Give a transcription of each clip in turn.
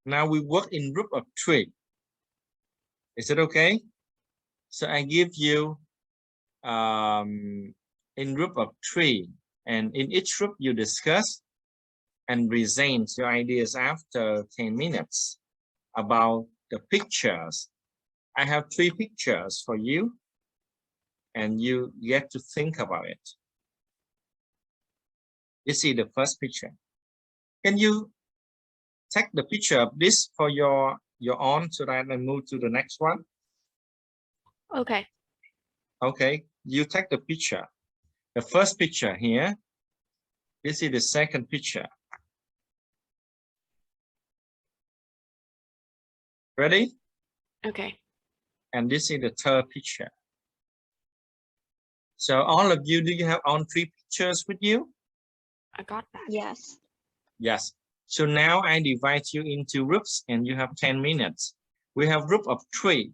Now we work in group of 3. Is it okay? So I give you in group of 3, and in each group you discuss and present your ideas after 10 minutes about the pictures. I have 3 pictures for you, and you get to think about it. You see the first picture. Can you take the picture of this for your own so that I move to the next one? Okay. Okay, you take the picture. The first picture here. This is the second picture. Ready? Okay. And this is the third picture. So all of you, do you have all 3 pictures with you? I got that. Yes. Yes. So now I divide you into groups and you have 10 minutes. We have group of 3.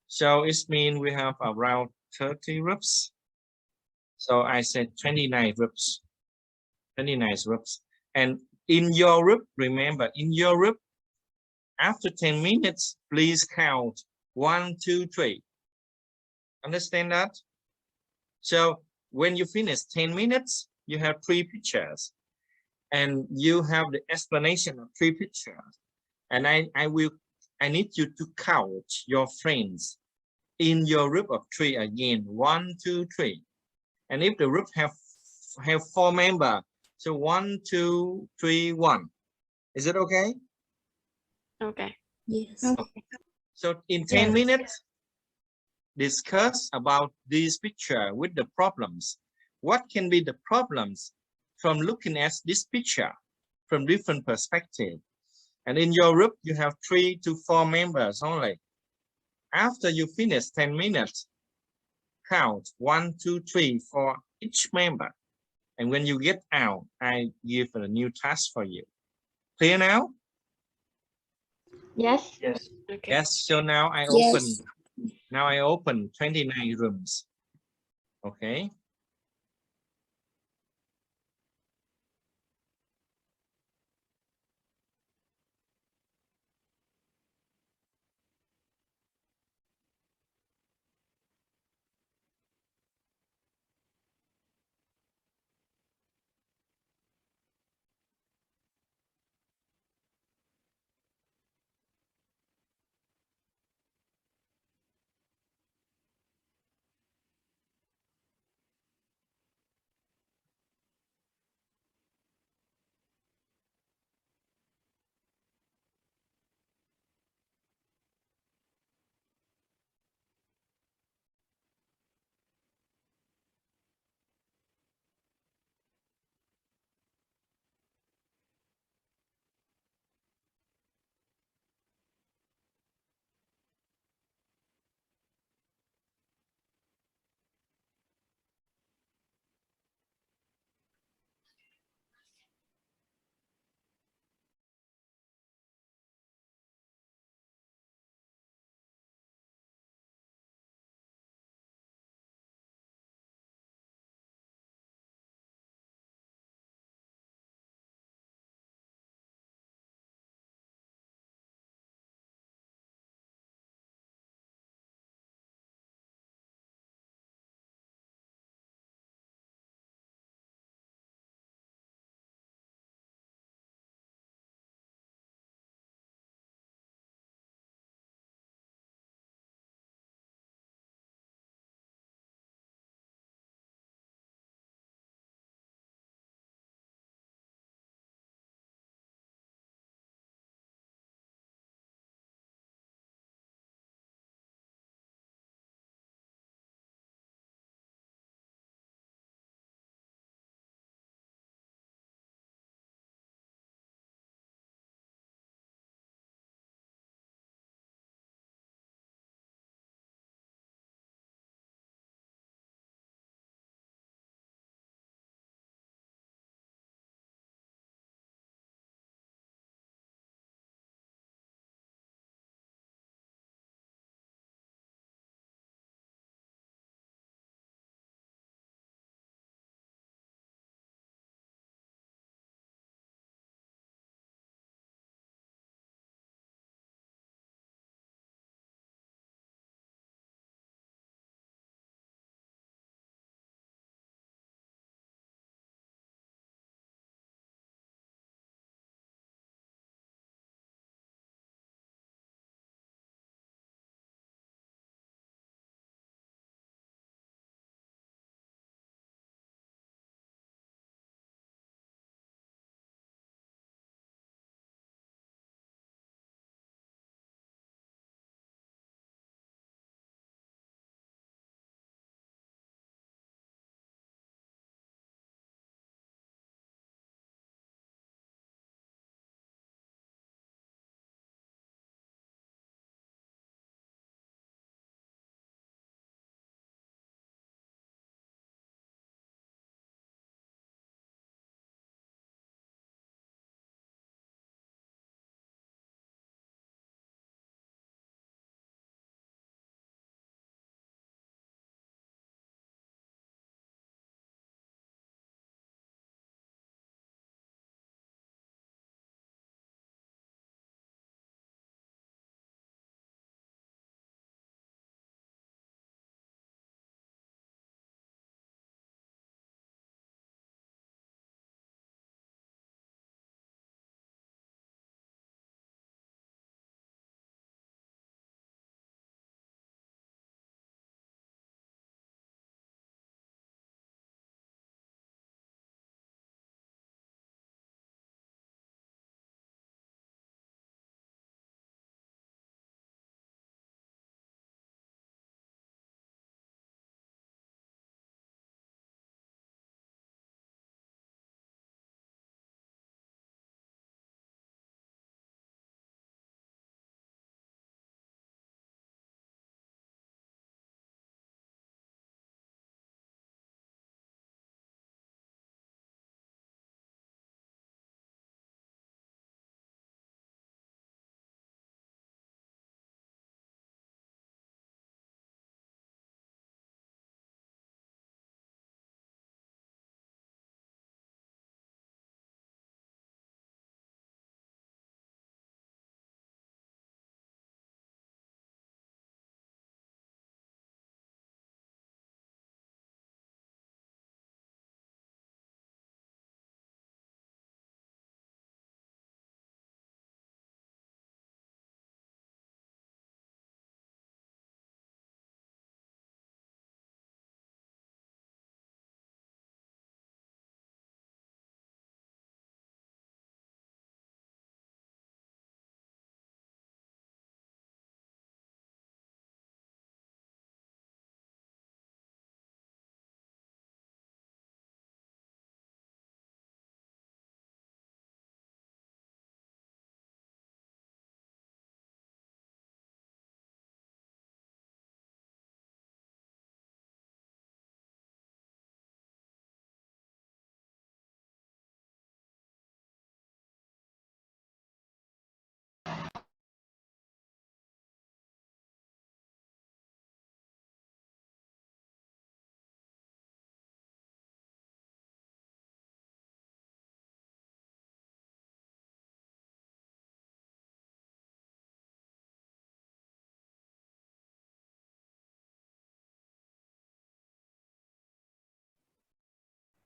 So it means we have around 30 groups. So I said 29 groups. 29 groups. And in your group, remember, in your group, after 10 minutes, please count 1, 2, 3. Understand that? So when you finish 10 minutes, you have 3 pictures. And you have the explanation of 3 pictures. And I need you to count your friends in your group of 3 again. 1, 2, 3. And if the group have 4 members, so 1, 2, 3, 1. Is it okay? Okay. Yes. Okay. So in 10 minutes, discuss about this picture with the problems. What can be the problems from looking at this picture from different perspectives? And in your group, you have 3 to 4 members only. After you finish 10 minutes, count 1, 2, 3 for each member. And when you get out, I give a new task for you. Clear now? Yes. Yes. Okay. Yes. So now I Yes. open 29 rooms. Okay.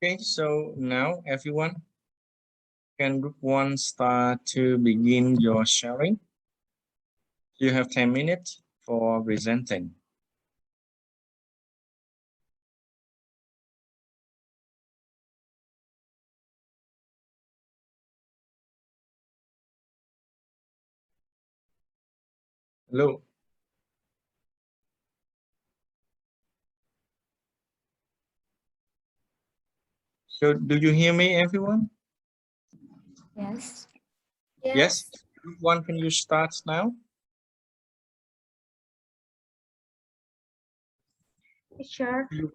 Okay, so now everyone, can group 1 start to begin your sharing? You have 10 minutes for presenting. Hello. So do you hear me, everyone? Yes. Yes. Group 1, can you start now? Sure. You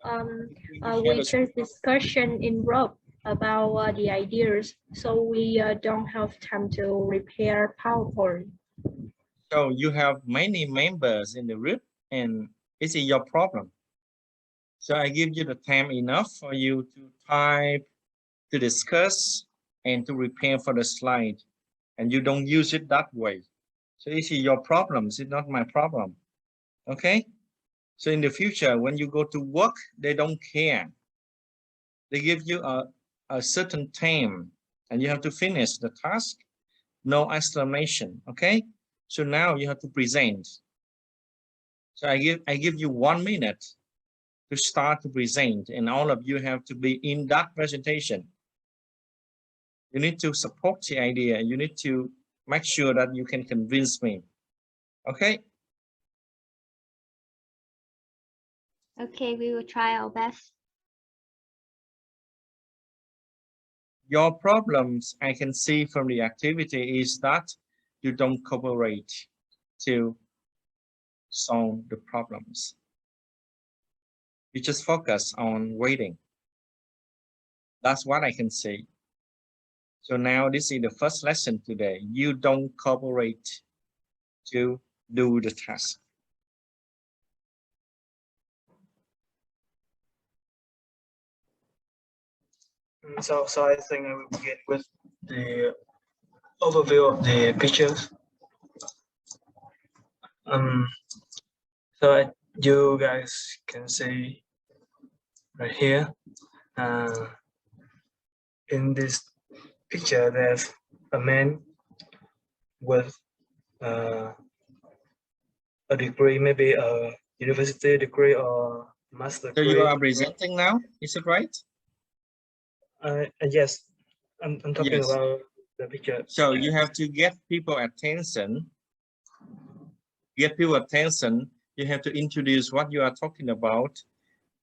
We just discussion in group about the ideas, so we don't have time to repair PowerPoint. So you have many members in the group, and this is your problem. So I give you the time enough for you to type, to discuss, and to prepare for the slide. And you don't use it that way. So this is your problem. It's not my problem. Okay? So in the future, when you go to work, they don't care. They give you a certain time, and you have to finish the task. No exclamation. Okay? So now you have to present. So I give you 1 minute to start to present, and all of you have to be in that presentation. You need to support the idea. You need to make sure that you can convince me. Okay? Okay, we will try our best. Your problems, I can see from the activity, is that you don't cooperate to solve the problems. You just focus on waiting. That's what I can see. So now this is the first lesson today. You don't cooperate to do the task. So I think I will begin with the overview of the pictures. So you guys can see right here. In this picture, there's a man with a degree, maybe a university degree or master So degree. you are presenting now, is it right? Yes, I'm talking Yes. about the picture. So you have to get people attention. Get people attention. You have to introduce what you are talking about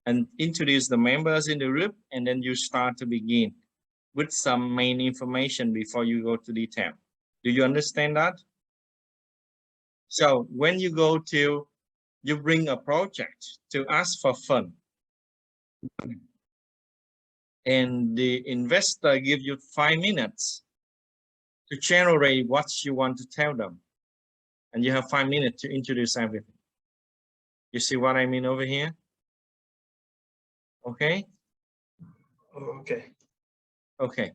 and introduce the members in the group, and then you start to begin with some main information before you go to detail. Do you understand that? So when you go to, you bring a project to ask for fund, and the investor give you 5 minutes to generate what you want to tell them. And you have 5 minutes to introduce everything. You see what I mean over here? Okay? Okay. Okay.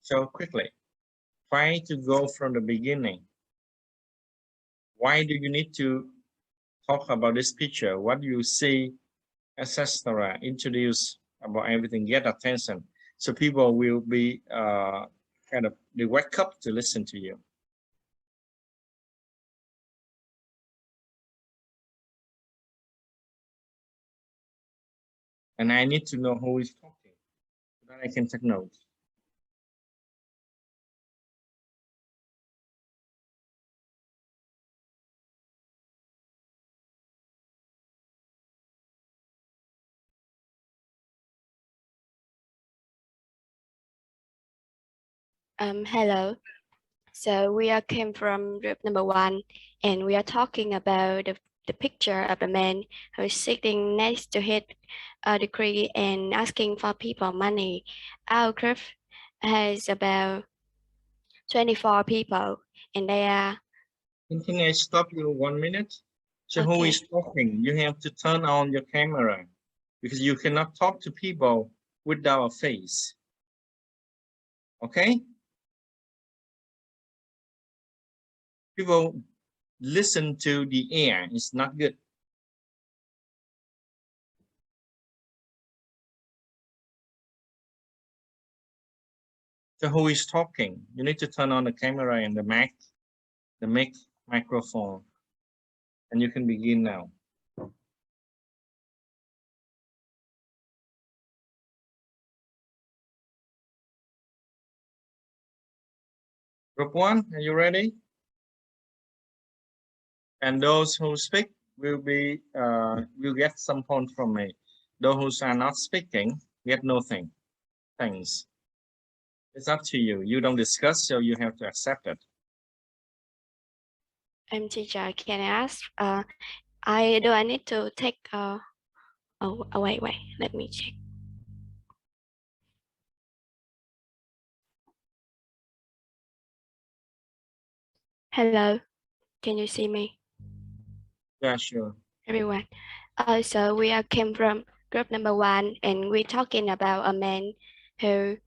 So quickly, try to go from the beginning. Why do you need to talk about this picture? What do you see, etc.? Introduce about everything, get attention. So people will be kind of, they wake up to listen to you. And I need to know who is talking, so that I can take notes. Hello. So we are came from group number 1, and we are talking about the picture of the man who is sitting next to his degree and asking for people money. Our group has about 24 people, and they are. Can I stop you 1 minute? So who Okay. is talking? You have to turn on your camera, because you cannot talk to people without a face. Okay? People listen to the air. It's not good. So who is talking? You need to turn on the camera and the mic microphone, and you can begin now. Group 1, are you ready? And those who speak will get some points from me. Those who are not speaking get nothing. Thanks. It's up to you. You don't discuss, so you have to accept it. Teacher, can I ask? I need to take. Wait. Let me check. Hello, can you see me? Yeah, sure. Everyone. So we came from group number 1, and we're talking about a man who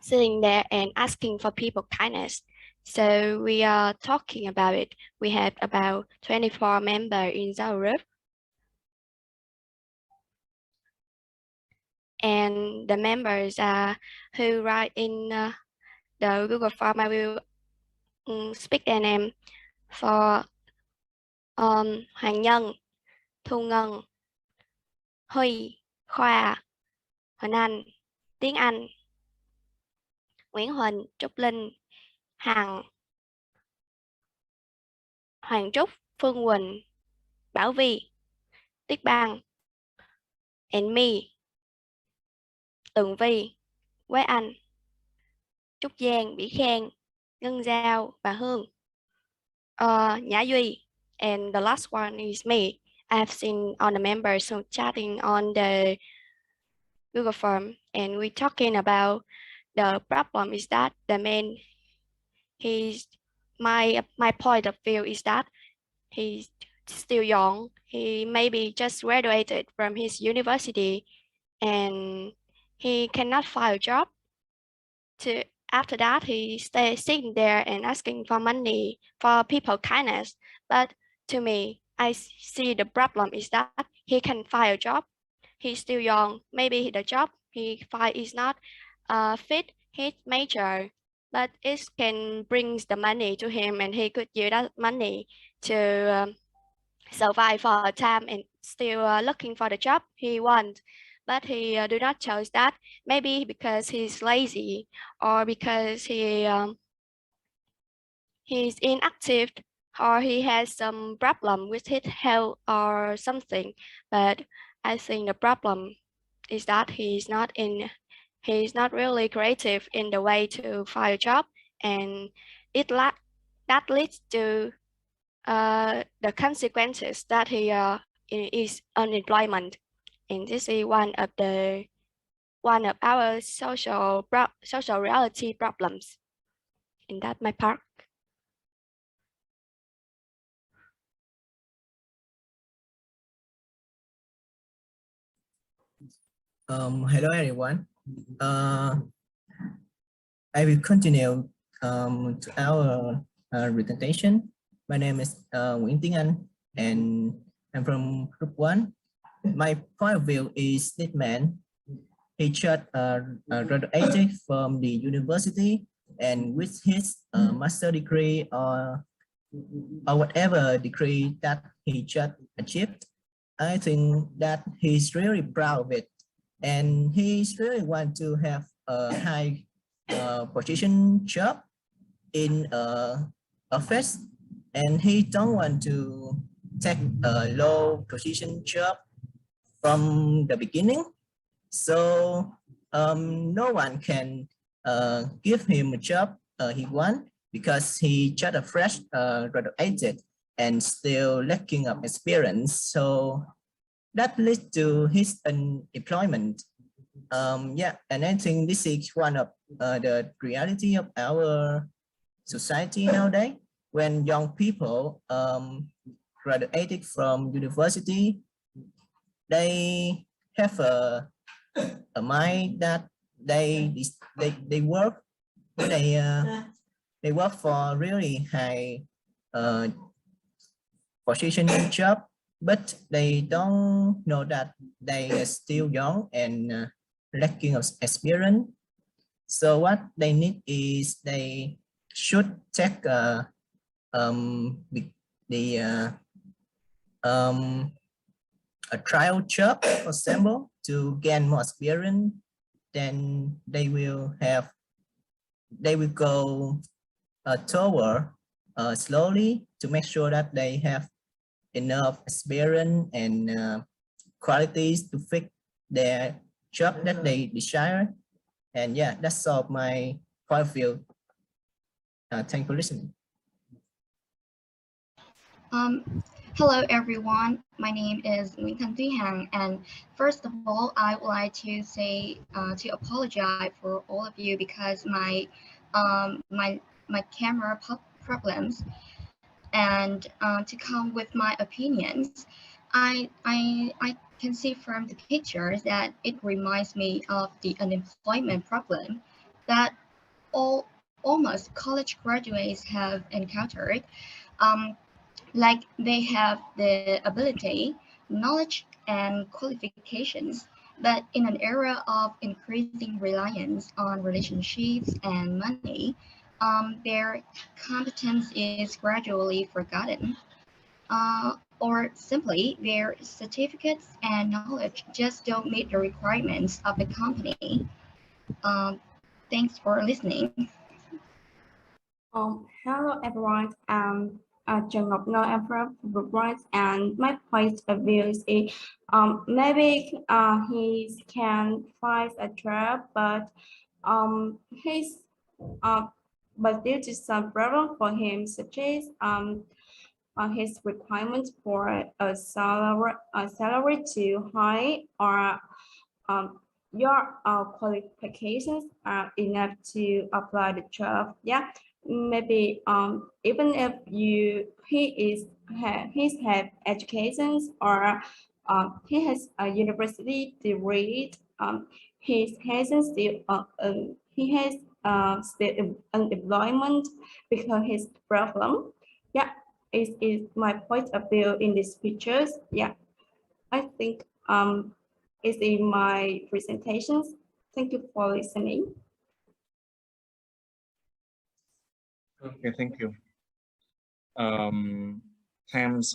sitting there and asking for people kindness. So we are talking about it. We have about 24 members in the group. And the members who write in the Google form, I will speak their name for Hoàng Nhân, Thu Ngân, Huy, Khoa, Huỳnh Anh, Tiếng Anh, Nguyễn Huỳnh, Trúc Linh, Hằng, Hoàng Trúc, Phương Quỳnh, Bảo Vi, Tuyết Bang, and me, Tường Vi, Quế Anh, Trúc Giang, Bỉ Khen, Ngân Giao và Hương, Nhã Duy, and the last one is me. I have seen all the members who chatting on the Google form, and we're talking about the problem is that the man, my point of view is that he's still young. He maybe just graduated from his university, and he cannot find a job. After that, he stays sitting there and asking for money for people kindness. But to me, I see the problem is that he can find a job. He's still young. Maybe the job he find is not fit his major, but it can bring the money to him, and he could use that money to survive for a time and still looking for the job he wants. But he do not choose that. Maybe because he's lazy, or because he's inactive, or he has some problem with his health or something. But I think the problem is that he's not really creative in the way to find a job, and that leads to the consequences that he is unemployment. And this is one of our social reality problems. In that my part. Hello everyone. I will continue to our presentation. My name is Nguyễn Tiếng Anh, and I'm from group 1. My point of view is this man. He just graduated from the university, and with his master degree or whatever degree that he just achieved, I think that he's really proud of it, and he's really want to have a high position job in office, and he don't want to take a low position job from the beginning. So no one can give him a job he wants, because he just a fresh graduated and still lacking of experience. So that leads to his unemployment. Yeah, and I think this is one of the reality of our society nowadays, when young people graduated from university, they have a mind that they work, they work for really high position job, but they don't know that they are still young and lacking of experience. So what they need is they should take a trial job, for example, to gain more experience. Then they will go toward slowly to make sure that they have enough experience and qualities to fit their job that they desire. And yeah, that's all my point of view. Thank you for listening. Hello everyone, my name is Nguyễn Thanh Thúy Hằng, and first of all, I would like to say to apologize for all of you because my camera problems, and to come with my opinions. I can see from the pictures that it reminds me of the unemployment problem that almost college graduates have encountered. Like they have the ability, knowledge, and qualifications, but in an era of increasing reliance on relationships and money, their competence is gradually forgotten. Or simply, their certificates and knowledge just don't meet the requirements of the company. Thanks for listening. Hello everyone. Trần Ngọc Ngân, I'm from Brooklyn, and my point of view is maybe he can find a job, but but due to some problem for him, such as his requirements for a salary too high, or your qualifications are enough to apply the job. Yeah, maybe even if he have educations, or he has a university degree, he hasn't still he has still unemployment because his problem. Yeah, is my point of view in these pictures. Yeah, I think is in my presentations. Thank you for listening. Okay, thank you. Time's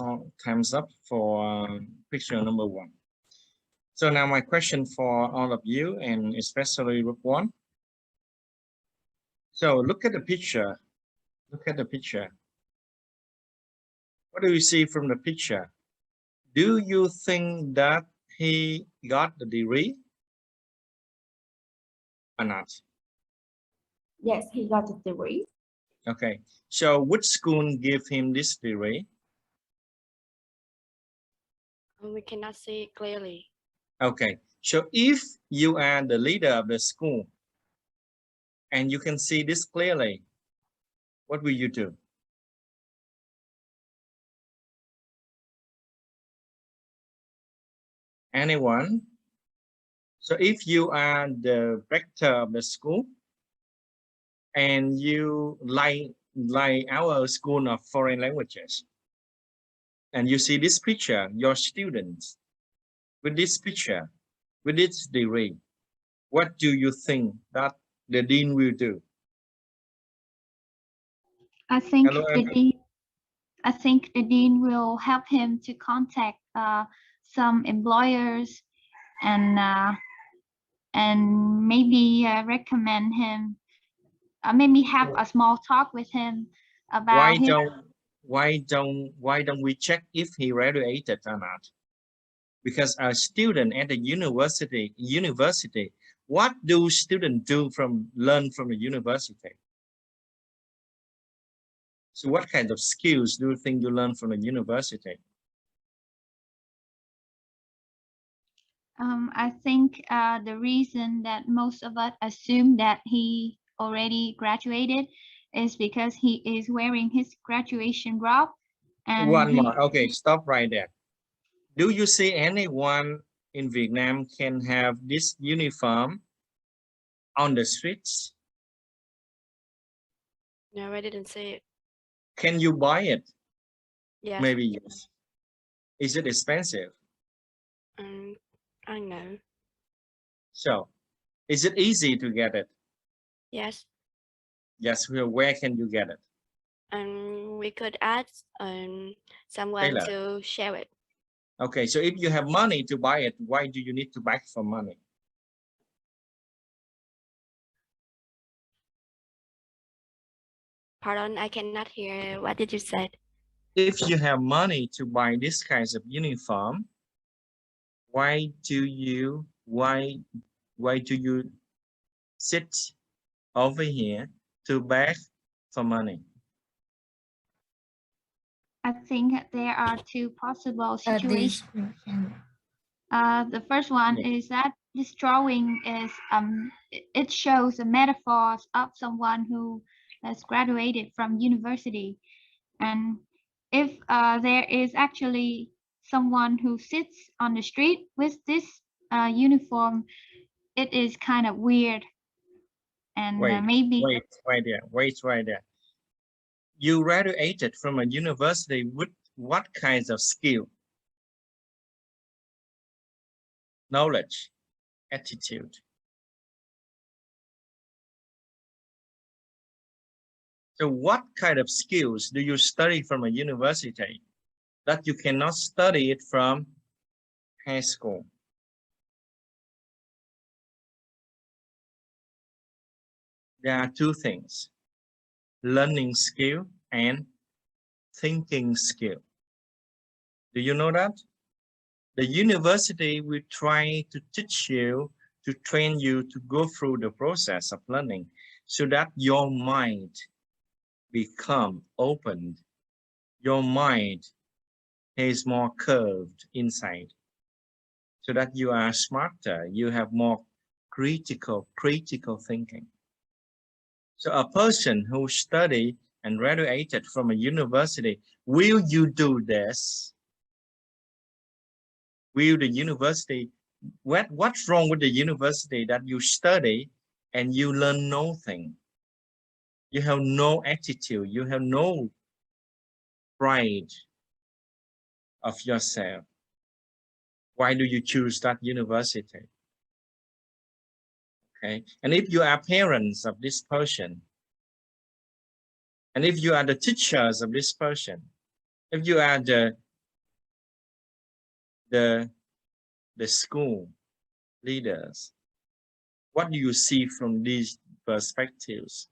up for picture number 1. So now my question for all of you, and especially group 1. So look at the picture. Look at the picture. What do you see from the picture? Do you think that he got the degree or not? Yes, he got the degree. Okay, so which school gave him this degree? We cannot see it clearly. Okay, so if you are the leader of the school and you can see this clearly, what will you do? Anyone? So if you are the rector of the school and you like our school of foreign languages, and you see this picture, your students with this picture, with this degree, what do you think that the dean will do? I think Hello, the dean will help him to contact some employers and maybe recommend him, maybe have a small talk with him about why don't we check if he graduated or not? Because a student at the university, what do students do learn from the university? So what kind of skills do you think you learn from the university? I think the reason that most of us assume that he already graduated is because he is wearing his graduation robe. And one more. Okay, stop right there. Do you see anyone in Vietnam can have this uniform on the streets? No, I didn't see it. Can you buy it? Yes. Maybe yes. Is it expensive? I know. So, is it easy to get it? Yes. Yes, where can you get it? We could ask someone Taylor. to share it. Okay, so if you have money to buy it, why do you need to beg for money? Pardon, I cannot hear. What did you say? If you have money to buy this kinds of uniform, why do you sit over here to beg for money? I think there are two possible situations. The first one is that this drawing is it shows a metaphor of someone who has graduated from university, and if there is actually someone who sits on the street with this uniform, it is kind of weird, and maybe wait right there. You graduated from a university with what kinds of skill? Knowledge, attitude. So what kind of skills do you study from a university that you cannot study it from high school? There are two things: learning skill and thinking skill. Do you know that? The university will try to teach you, to train you to go through the process of learning so that your mind become opened. Your mind is more curved inside so that you are smarter, you have more critical thinking. So a person who studied and graduated from a university, will you do this? Will the university, what's wrong with the university that you study and you learn nothing? You have no attitude, you have no pride of yourself. Why do you choose that university? Okay, and if you are parents of this person, and if you are the teachers of this person, if you are the school leaders, what do you see from these perspectives?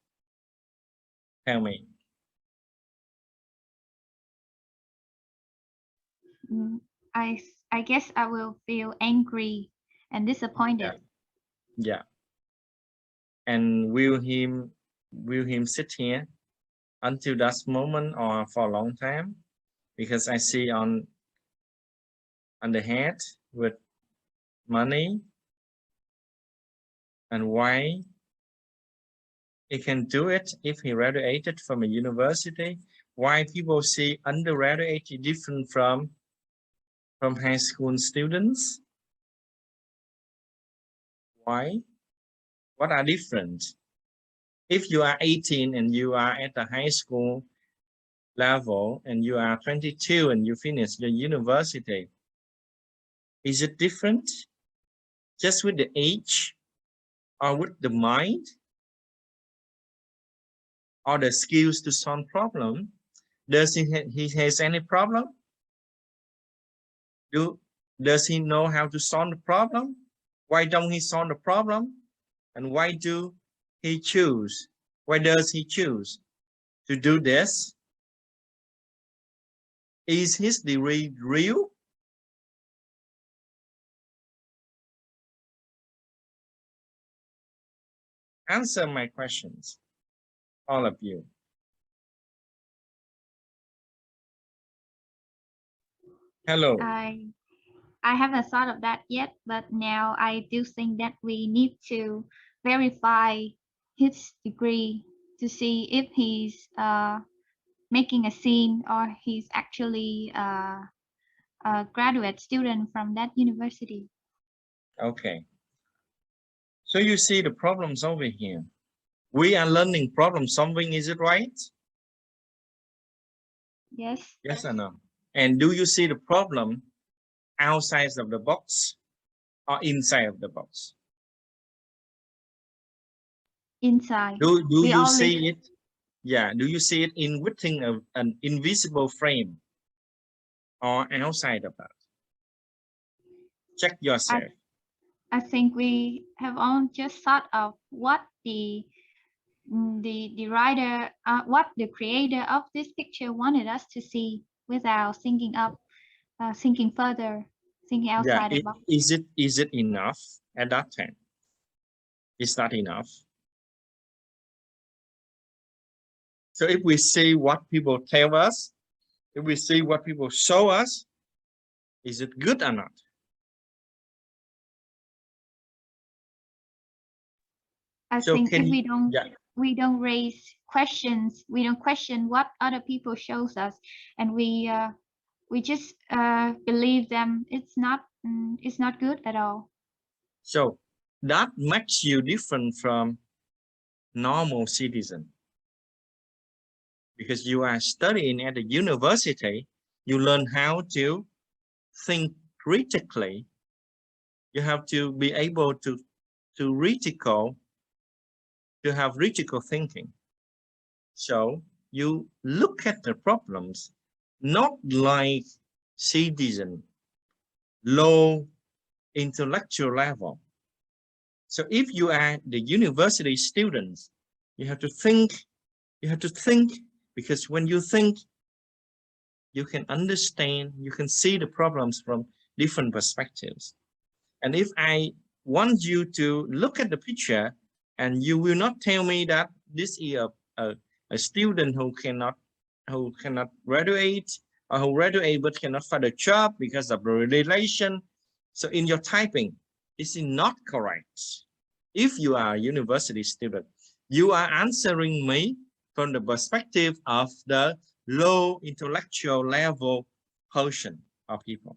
Tell me. I guess I will feel angry and disappointed. Yeah. And will him sit here until that moment or for a long time? Because I see on the head with money, and why he can do it if he graduated from a university. Why people see undergraduate different from high school students? Why? What are different? If you are 18 and you are at the high school level and you are 22 and you finish the university, is it different just with the age or with the mind or the skills to solve problem? Does he has any problem? Does he know how to solve the problem? Why don't he solve the problem? And why do he choose? Why does he choose to do this? Is his degree real? Answer my questions, all of you. Hello. I haven't thought of that yet, but now I do think that we need to verify his degree to see if he's making a scene or he's actually a graduate student from that university. Okay. So you see the problems over here. We are learning problem solving, is it right? Yes. Yes or no? And do you see the problem outside of the box or inside of the box? inside. Do We you only- see it? Yeah. Do you see it in within an invisible frame or outside of that? Check yourself. I think we have all just thought of what the writer, what the creator of this picture wanted us to see, without thinking thinking further, thinking outside the box. Is it enough at that time? Is that enough? So if we see what people tell us, if we see what people show us, is it good or not? I think if we don't raise questions, we don't question what other people shows us, and we just believe them, it's not good at all. So that makes you different from normal citizen. Because you are studying at the university, you learn how to think critically. You have to be able to have critical thinking. So you look at the problems not like citizen, low intellectual level. So if you are the university students, you have to think, because when you think, you can understand, you can see the problems from different perspectives. And if I want you to look at the picture, and you will not tell me that this is a student who cannot graduate, or who graduate but cannot find a job because of the relation. So in your typing, this is not correct. If you are a university student, you are answering me from the perspective of the low intellectual level person of people,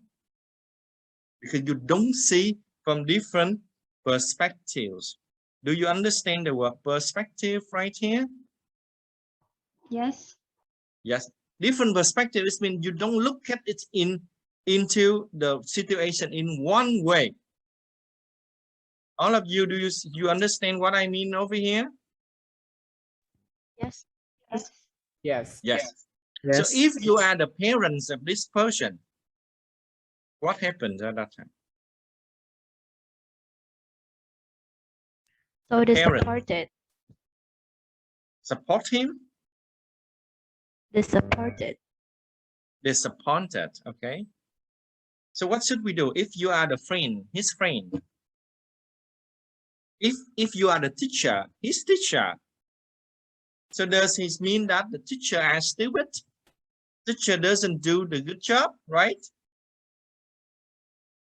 because you don't see from different perspectives. Do you understand the word perspective right here? Yes. Yes. Different perspectives means you don't look at it into the situation in one way. All of you, do you understand what I mean over here? Yes. Yes. So if you are the parents of this person, what happens at that time? So they parent. supported. Support him? Disappointed. Disappointed. Okay. So what should we do if you are the friend, his friend? If you are the teacher, his teacher. So does it mean that the teacher is stupid? Teacher doesn't do the good job, right?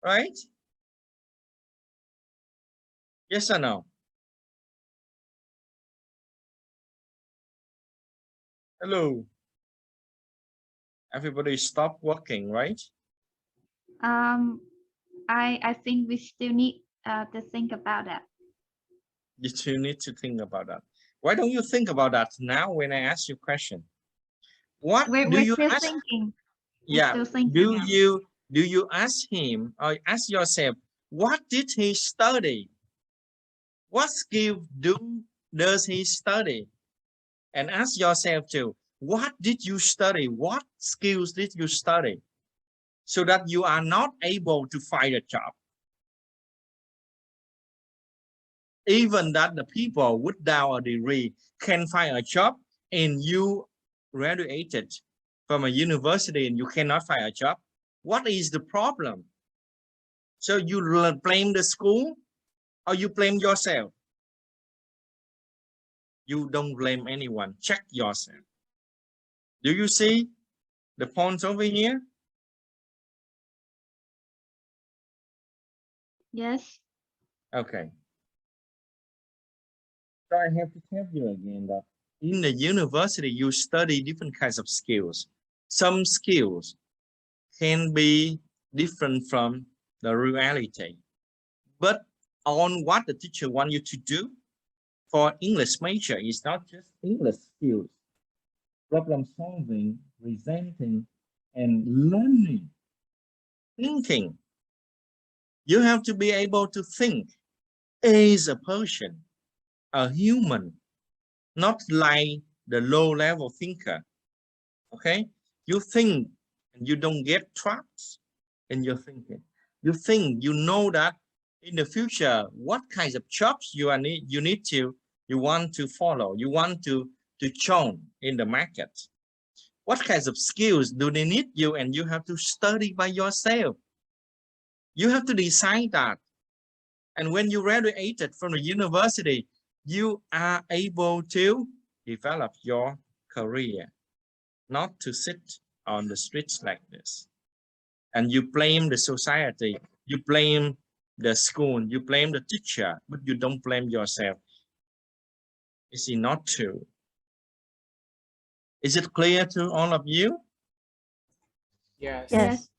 Right? Yes or no? Hello. Everybody stop working, right? I think we still need to think about that. You still need to think about that. Why don't you think about that now when I ask you a question? What do you still ask? Thinking. Yeah. We're still thinking Do you ask him or ask yourself, what did he study? What skill does he study? And ask yourself too, what did you study? What skills did you study? So that you are not able to find a job. Even that the people without a degree can find a job, and you graduated from a university and you cannot find a job. What is the problem? So you blame the school or you blame yourself? You don't blame anyone. Check yourself. Do you see the points over here? Yes. Okay. So I have to tell you again that in the university, you study different kinds of skills. Some skills can be different from the reality. But on what the teacher wants you to do for English major is not just English skills. Problem solving, presenting, and learning. Thinking. You have to be able to think as a person. a human, not like the low level thinker. Okay, you think and you don't get trapped in your thinking. You think, you know that in the future, what kinds of jobs you want to follow, you want to join in the market. What kinds of skills do they need you, and you have to study by yourself. You have to decide that. And when you graduated from the university, you are able to develop your career, not to sit on the streets like this. And you blame the society, you blame the school, you blame the teacher, but you don't blame yourself. Is it not true? Is it clear to all of you? Yes. Yes.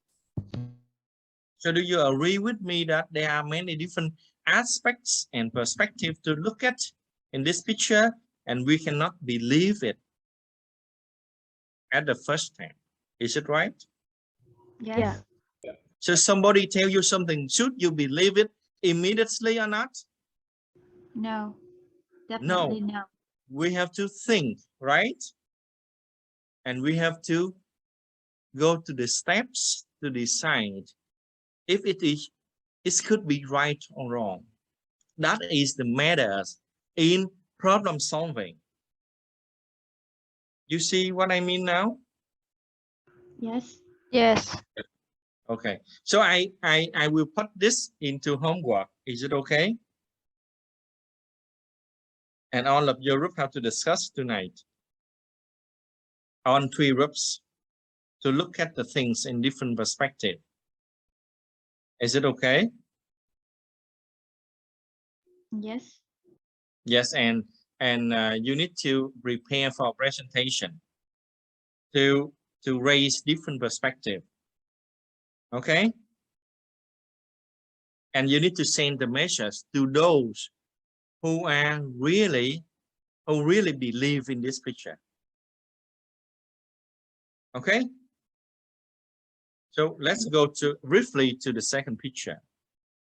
So do you agree with me that there are many different aspects and perspectives to look at in this picture, and we cannot believe it at the first time? Is it right? Yes. So somebody tell you something, should you believe it immediately or not? No. Definitely no. We have to think, right? And we have to go to the steps to decide if it could be right or wrong. That is the matters in problem solving. You see what I mean now? Yes. Yes. Okay, so I will put this into homework. Is it okay? And all of your group have to discuss tonight on 3 groups to look at the things in different perspective. Is it okay? Yes. Yes, and you need to prepare for a presentation to raise different perspective. Okay, and you need to send the message to those who really believe in this picture. Okay, so let's go to briefly to the second picture.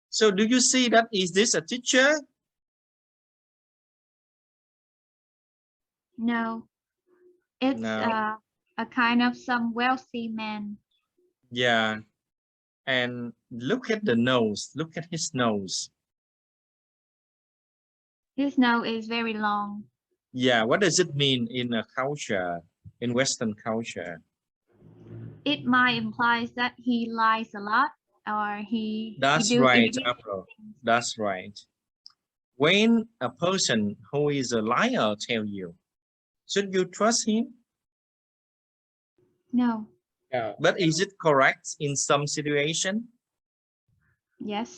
So do you see that? Is this a teacher? No. It's No. a kind of some wealthy man. Yeah, and look at the nose. Look at his nose. His nose is very long. Yeah, what does it mean in a culture, in Western culture? It might imply that he lies a lot, or he That's do right, illegal April. things. That's right. When a person who is a liar tell you, should you trust him? No. But is it correct in some situation? Yes.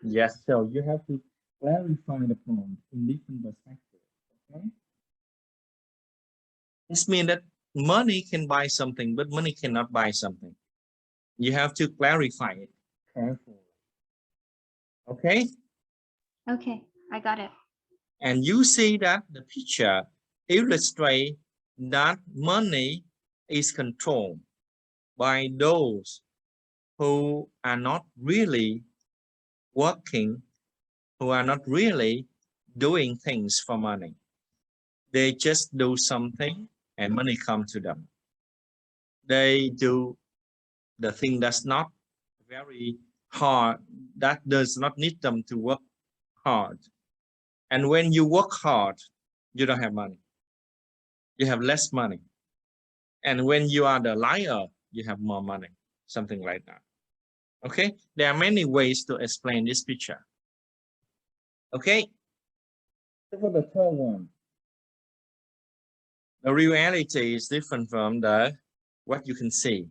Yes, so you have to clarify the point in different perspectives. Okay? This means that money can buy something, but money cannot buy something. You have to clarify it carefully. Okay? Okay, I got it. And you see that the picture illustrates that money is controlled by those who are not really working, who are not really doing things for money. They just do something and money comes to them. They do the thing that's not very hard, that does not need them to work hard. And when you work hard, you don't have money. You have less money. And when you are the liar, you have more money, something like that. Okay, there are many ways to explain this picture. Okay, so for the third one, the reality is different from what you can see,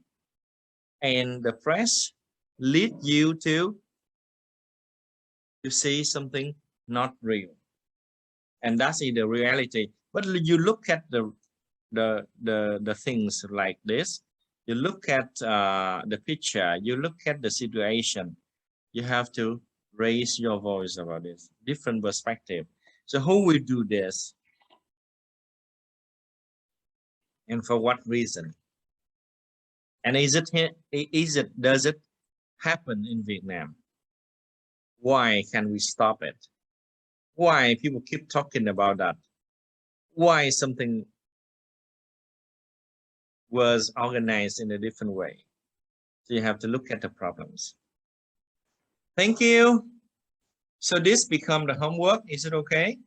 and the press lead you to see something not real, and that's the reality. But you look at the things like this, you look at the picture, you look at the situation, you have to raise your voice about this different perspective. So who will do this, and for what reason? And does it happen in Vietnam? Why can we stop it? Why people keep talking about that? Why something was organized in a different way? So you have to look at the problems. Thank you. So this become the homework. Is it okay?